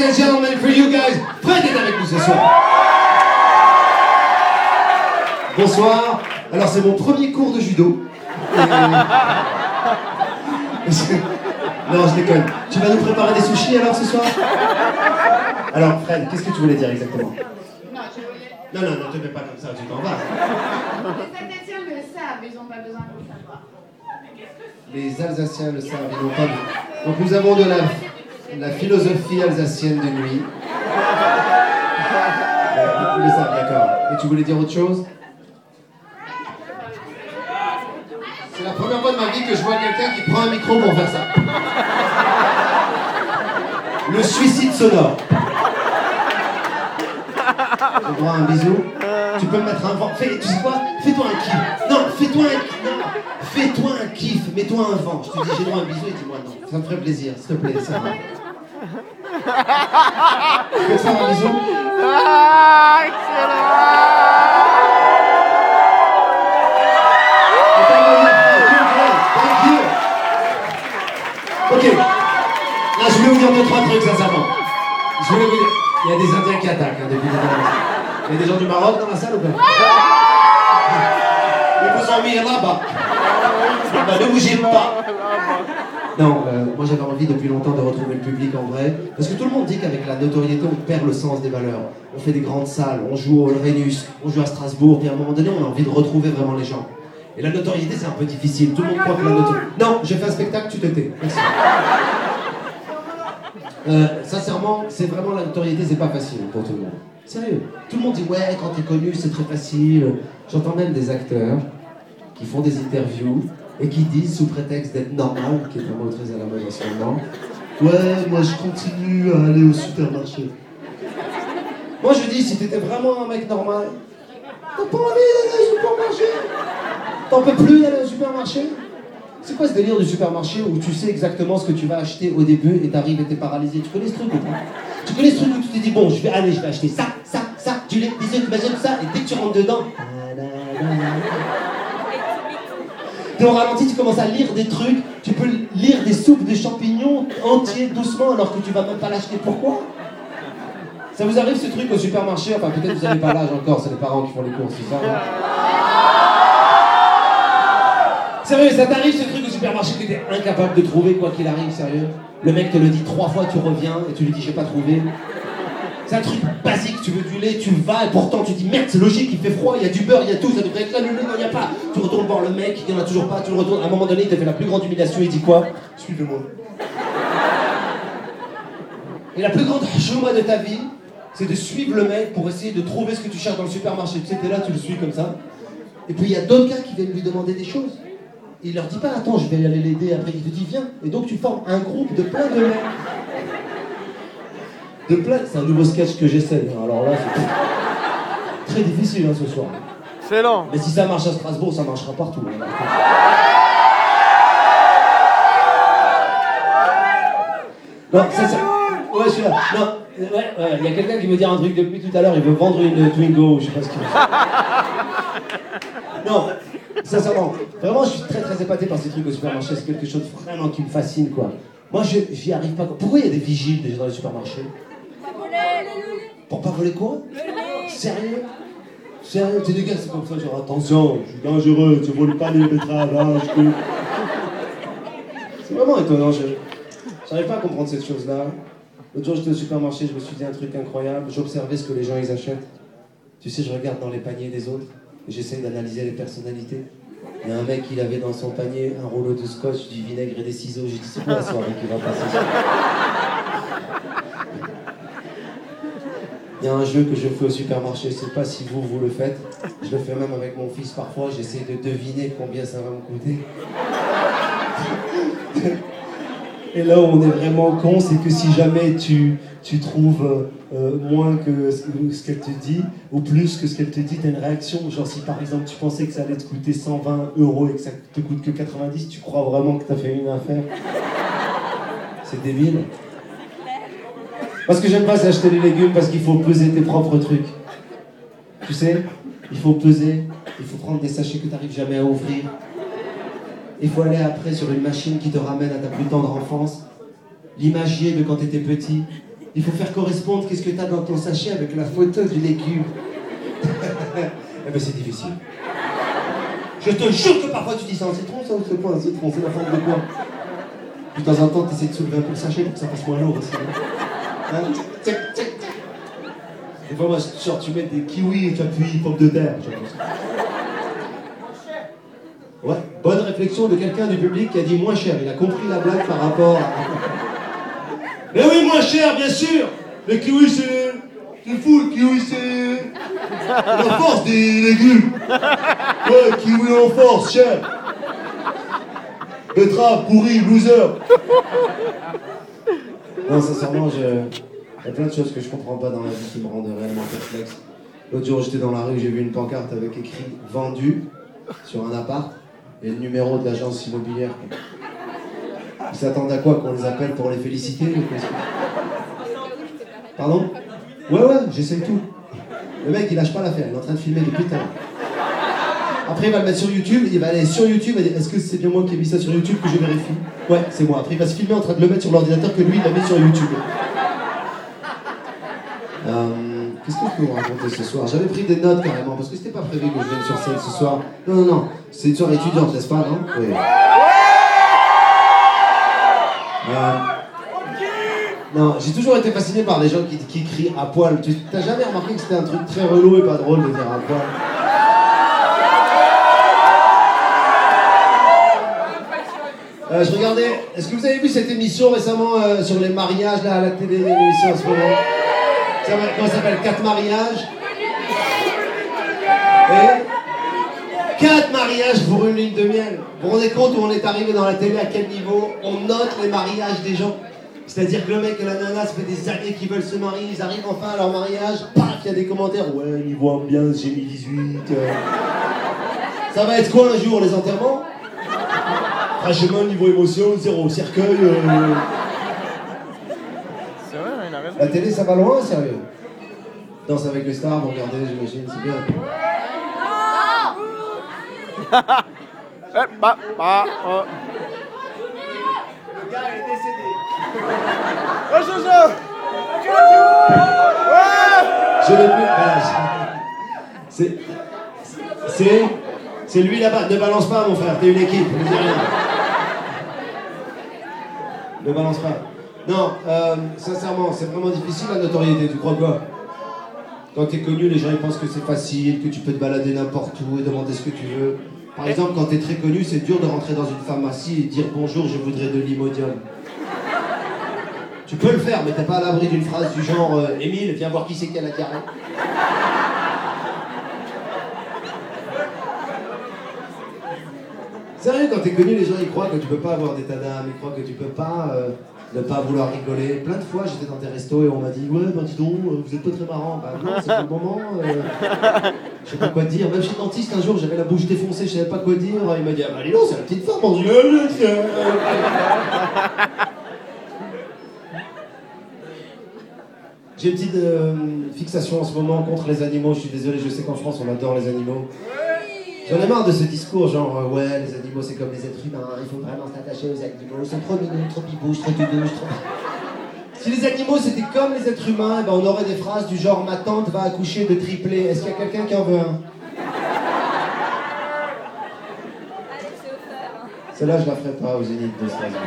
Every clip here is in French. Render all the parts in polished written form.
and gentlemen, for you guys, Fred est avec nous ce soir. Bonsoir. Alors c'est mon premier cours de judo. Non, je déconne. Tu vas nous préparer des sushis alors ce soir? Alors Fred, qu'est-ce que tu voulais dire exactement? Non, ne te mets pas comme ça, tu t'en vas. Les Alsaciens le savent, ils n'ont pas besoin de le savoir. Les Alsaciens le savent, ils n'ont pas besoin. Donc nous avons de la philosophie alsacienne de nuit. Ils le savent, d'accord. Et tu voulais dire autre chose? C'est la première fois de ma vie que je vois quelqu'un qui prend un micro pour faire ça. Le suicide sonore. J'ai droit à un bisou. Tu peux me mettre un vent. Tu sais quoi? Fais-toi un kiff. Non, fais-toi un kiff. Mets-toi un vent. Je te dis, j'ai droit à un bisou et dis-moi non. Ça me ferait plaisir, s'il te plaît, c'est vrai. Tu peux te faire un bisou? Ah, excellent! Ok. Là, je vais vous dire 2-3 trucs, sincèrement. Je vais vous dire. Il y a des Indiens qui attaquent hein, depuis des années. Il y a des gens du Maroc dans la salle ou pas? Ils vous ont mis là-bas. Bah, ne bougez pas. Non, moi j'avais envie depuis longtemps de retrouver le public en vrai. Parce que tout le monde dit qu'avec la notoriété, on perd le sens des valeurs. On fait des grandes salles, on joue au Rhenus, on joue à Strasbourg, puis à un moment donné, on a envie de retrouver vraiment les gens. Et la notoriété, c'est un peu difficile. Tout le monde croit que la notoriété... Non, j'ai fait un spectacle, tu te tais. Merci. Sincèrement, c'est vraiment la notoriété, c'est pas facile pour tout le monde. Sérieux. Tout le monde dit ouais, quand t'es connu, c'est très facile. J'entends même des acteurs qui font des interviews et qui disent, sous prétexte d'être normal, qui est un mot très à la mode en ce moment, ouais, moi je continue à aller au supermarché. Moi je dis, si t'étais vraiment un mec normal, t'as pas envie d'aller au supermarché? T'en peux plus d'aller au supermarché? C'est quoi ce délire du supermarché où tu sais exactement ce que tu vas acheter au début et t'arrives et t'es paralysé? Tu connais ce truc ou pas? Tu connais ce truc où tu t'es dit, bon, je vais acheter ça, du lait, des œufs, du ça, et dès que tu rentres dedans, t'es au ralenti, tu commences à lire des trucs, tu peux lire des soupes de champignons entiers doucement alors que tu vas même pas l'acheter. Pourquoi? Ça vous arrive ce truc au supermarché? Enfin, peut-être vous n'avez pas l'âge encore, c'est les parents qui font les courses, c'est ça, hein? Sérieux, ça t'arrive ce truc au supermarché que t'es incapable de trouver quoi qu'il arrive, sérieux? Le mec te le dit 3 fois, tu reviens et tu lui dis j'ai pas trouvé. C'est un truc basique, tu veux du lait, tu vas et pourtant tu dis merde c'est logique, il fait froid, il y a du beurre, il y a tout, ça devrait être là, le lait, non il n'y a pas. Tu retournes voir le mec, il n'y en a toujours pas, tu le retournes, à un moment donné il te fait la plus grande humiliation, il dit quoi? Suivez-moi. Et la plus grande chouma de ta vie, c'est de suivre le mec pour essayer de trouver ce que tu cherches dans le supermarché. Tu sais, t'es là, tu le suis comme ça. Et puis il y a d'autres gars qui viennent lui demander des choses. Et il leur dit pas, attends, je vais aller l'aider après. Il te dit, viens. Et donc tu formes un groupe de plein de mecs. C'est un nouveau sketch que j'essaie. Alors là, c'est très difficile hein, ce soir. Excellent. Mais si ça marche à Strasbourg, ça marchera partout. Hein. Non, ça. Ouais, je suis là. Non, ouais, il y a quelqu'un qui veut dire un truc depuis tout à l'heure. Il veut vendre une Twingo, je sais pas ce qu'il veut. Non. Sincèrement, vraiment, je suis très très épaté par ces trucs au supermarché. C'est quelque chose vraiment qui me fascine, quoi. Moi, j'y arrive pas. Pourquoi il y a des vigiles déjà dans les supermarchés? Pour pas voler quoi? Sérieux? Sérieux? C'est des gars, c'est comme ça, genre attention, je suis dangereux, tu voles pas les betteraves, hein, C'est vraiment étonnant, j'arrive pas à comprendre cette chose-là. L'autre jour, j'étais au supermarché, je me suis dit un truc incroyable. J'observais ce que les gens ils achètent. Tu sais, je regarde dans les paniers des autres. J'essaie d'analyser les personnalités. Il y a un mec, il avait dans son panier un rouleau de scotch, du vinaigre et des ciseaux. J'ai dit, c'est quoi la soirée qui va passer ça? Il y a un jeu que je fais au supermarché, je sais pas si vous le faites. Je le fais même avec mon fils parfois, j'essaie de deviner combien ça va me coûter. Et là où on est vraiment con, c'est que si jamais tu trouves moins que ce qu'elle te dit, ou plus que ce qu'elle te dit, t'as une réaction. Genre si par exemple tu pensais que ça allait te coûter 120 € et que ça te coûte que 90, tu crois vraiment que t'as fait une affaire? C'est débile. Parce que j'aime pas c'est acheter des légumes parce qu'il faut peser tes propres trucs. Tu sais, il faut peser, il faut prendre des sachets que t'arrives jamais à ouvrir. Il faut aller après sur une machine qui te ramène à ta plus tendre enfance. L'imagier de quand t'étais petit. Il faut faire correspondre qu'est-ce que t'as dans ton sachet avec la photo du légume. Eh ben c'est difficile. Je te jure que parfois tu dis ça en citron, ça ou c'est pas un citron, c'est la forme de quoi? De temps en temps, t'essaies de soulever un peu le sachet pour que ça fasse moins lourd aussi. Hein? Tic, tic, tic. Des fois, moi, genre, tu mets des kiwis et tu appuies pommes de terre. Ouais, bonne réflexion de quelqu'un du public qui a dit moins cher. Il a compris la blague par rapport à... Mais oui, moins cher, bien sûr. Le kiwi, c'est fou, le kiwi, c'est... la force des légumes. Ouais, kiwi en force, cher. Betterave, pourri, loser. Non, sincèrement, il y a plein de choses que je comprends pas dans la vie qui me rendent réellement perplexe. L'autre jour, j'étais dans la rue, j'ai vu une pancarte avec écrit « Vendu » sur un appart et le numéro de l'agence immobilière. Ils s'attendent à quoi? Qu'on les appelle pour les féliciter ou qu'est-ce que... Pardon? Ouais, j'essaye tout. Le mec, il lâche pas l'affaire, il est en train de filmer depuis tout à l'heure. Après, il va le mettre sur YouTube, il va aller sur YouTube et dire est-ce que c'est bien moi qui ai mis ça sur YouTube que je vérifie? Ouais, c'est moi. Après, il va se filmer en train de le mettre sur l'ordinateur que lui, il a mis sur YouTube. Qu'est-ce que je peux vous raconter ce soir? J'avais pris des notes carrément, parce que c'était pas prévu que je vienne sur scène ce soir. Non, c'est une soirée étudiante, n'est-ce pas, non? Oui. Non, j'ai toujours été fasciné par les gens qui crient à poil. Tu t'as jamais remarqué que c'était un truc très relou et pas drôle de dire à poil? Je regardais, est-ce que vous avez vu cette émission récemment sur les mariages là à la télé, l'émission en ce moment? Comment ça s'appelle? 4 mariages. Et 4 mariages pour une ligne de miel. Vous vous rendez compte où on est arrivé dans la télé, à quel niveau on note les mariages des gens? C'est-à-dire que le mec et la nana, ça fait des années qu'ils veulent se marier, ils arrivent enfin à leur mariage, paf, il y a des commentaires, ouais, niveau ambiance, j'ai mis 18. Ça va être quoi un jour, les enterrements? Franchement, niveau émotion, 0. Cercueil. C'est vrai, il a raison. La télé, ça va loin, sérieux. Danse avec les stars, vous regardez, j'imagine, c'est bien. Le gars est décédé. Oh, Jojo! Je l'ai plus. Voilà, c'est lui là-bas. Ne balance pas, mon frère, t'es une équipe, ne dis rien. Ne balance pas. Non, sincèrement, c'est vraiment difficile la notoriété, tu crois quoi? Quand t'es connu, les gens ils pensent que c'est facile, que tu peux te balader n'importe où et demander ce que tu veux. Par exemple, quand t'es très connu, c'est dur de rentrer dans une pharmacie et dire bonjour, je voudrais de l'Imodium. Tu peux le faire, mais t'es pas à l'abri d'une phrase du genre Émile, viens voir qui c'est qui a la diarrhée. Sérieux, quand t'es connu, les gens ils croient que tu peux pas avoir d'état d'âme, ils croient que tu peux pas ne pas vouloir rigoler. Plein de fois j'étais dans des restos et on m'a dit ouais bah dis donc, vous êtes pas très marrant. Bah non, c'est pas le moment. Je sais pas quoi dire. Même chez le dentiste un jour j'avais la bouche défoncée, je savais pas quoi dire. Il m'a dit ah bah dis donc, c'est la petite forme en yeux. J'ai une petite fixation en ce moment contre les animaux, je suis désolé, je sais qu'en France on adore les animaux. J'en ai marre de ce discours genre ouais les animaux c'est comme les êtres humains, il faut vraiment s'attacher aux animaux, ils sont trop mignons, trop pipouches, trop doudouches, trop... Si les animaux c'était comme les êtres humains, eh ben, on aurait des phrases du genre ma tante va accoucher de triplés, est-ce qu'il y a quelqu'un qui en veut un? Celle-là je la ferai pas aux Zénith de Strasbourg.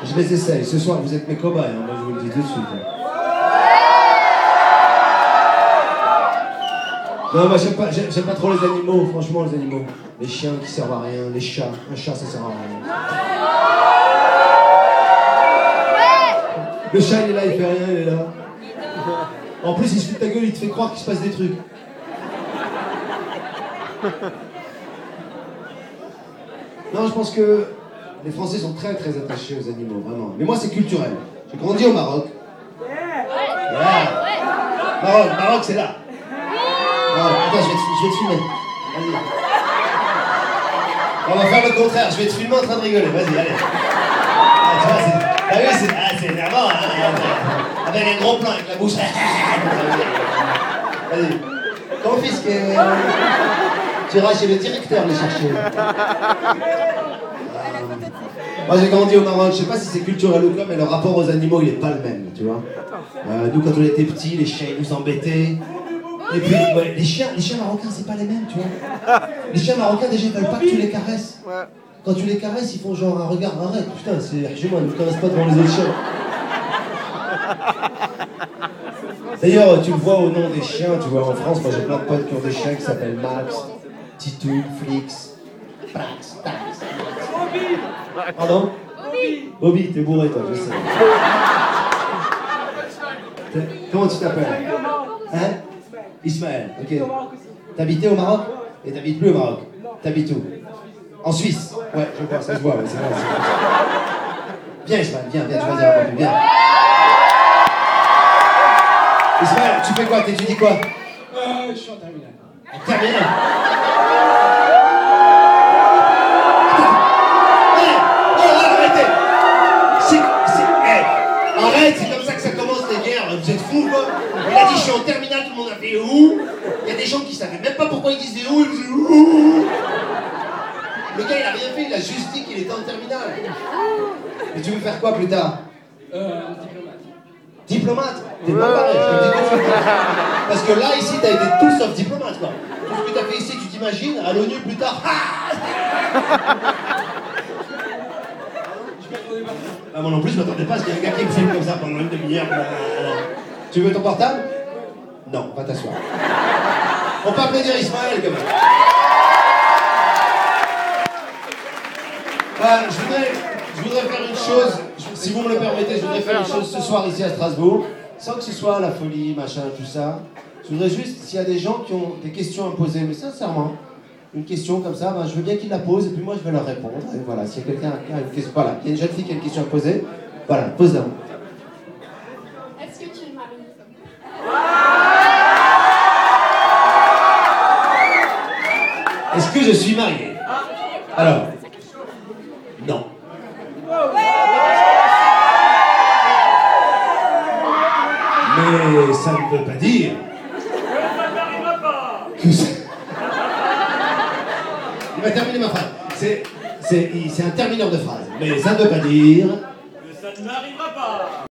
Je les essaye, ce soir vous êtes mes cobayes, hein, moi je vous le dis tout de suite. Hein. Non, moi j'aime pas trop les animaux, franchement les animaux. Les chiens qui servent à rien, les chats. Un chat ça sert à rien. Le chat il est là, il fait rien, il est là. En plus il se fout de ta gueule, il te fait croire qu'il se passe des trucs. Non, je pense que les Français sont très très attachés aux animaux, vraiment. Mais moi c'est culturel. J'ai grandi au Maroc. Yeah. Maroc c'est là. Attends, je vais te filmer. Vas-y. On va faire le contraire, je vais te filmer en train de rigoler. Vas-y, allez. Ah, tu vois, c'est énervant, hein. Avec un gros plan, avec la bouche. Vas-y. Confisqué. Tu iras chez le directeur le chercher. Moi j'ai grandi au Maroc, je sais pas si c'est culturel ou quoi, mais le rapport aux animaux il est pas le même, tu vois. Nous quand on était petits, les chiens ils nous embêtaient. Et puis ouais, les chiens marocains c'est pas les mêmes, tu vois. Les chiens marocains déjà ils veulent pas que tu les caresses. Quand tu les caresses, ils font genre un regard, arrête, putain, c'est chez moi, ne me caresse pas devant les autres chiens. D'ailleurs, tu le vois au nom des chiens, tu vois, en France, moi j'ai plein de potes qui ont des chiens qui s'appellent Max, Titou, Flix, Prax, Tax. Pardon? Bobby, t'es bourré toi, je sais. Comment tu t'appelles? Hein? Ismaël, ok. T'habitais au Maroc? Et t'habites plus au Maroc? T'habites où? En Suisse? Ouais, je vois, ça se voit, ouais, c'est vrai. Viens Ismaël, viens, tu vas dire un peu, viens. Ismaël, tu fais quoi? T'étudies quoi? Je suis en terminale. En terminale? Arrêtez! Arrête, c'est comme ça que ça commence les guerres, vous êtes fous quoi? Il a dit je suis en terminale, tout le monde a fait où? Il y a des gens qui savaient même pas pourquoi ils disaient où, ils disaient où? Le gars il a rien fait, il a juste dit qu'il était en terminale. Et tu veux faire quoi plus tard? Diplomate. Diplomate? T'es pas pareil, je te le dis tout de suite. Parce que là, ici, t'as été tout sauf diplomate, quoi. Tout ce que t'as fait ici, tu t'imagines, à l'ONU plus tard. Ah, moi non plus, je m'attendais pas à ce qu'il y ait un gars qui me filme comme ça pendant une demi-heure. Tu veux ton portable? Non, va t'asseoir. On peut applaudir Ismaël, quand même. Je voudrais faire une chose, si vous me le permettez, je voudrais faire une chose ce soir ici à Strasbourg, sans que ce soit la folie, machin, tout ça. Je voudrais juste, s'il y a des gens qui ont des questions à me poser, mais sincèrement, une question comme ça, ben, je veux bien qu'ils la posent et puis moi je vais leur répondre. Et voilà, s'il y a quelqu'un qui a une question, voilà, il y a une jeune fille qui a une question à poser, voilà, pose-la. Est-ce que tu es mariée? Est-ce que je suis marié? Alors, non. Mais ça ne veut pas dire que ça... Il va terminer ma phrase. C'est un termineur de phrase. Mais ça ne veut pas dire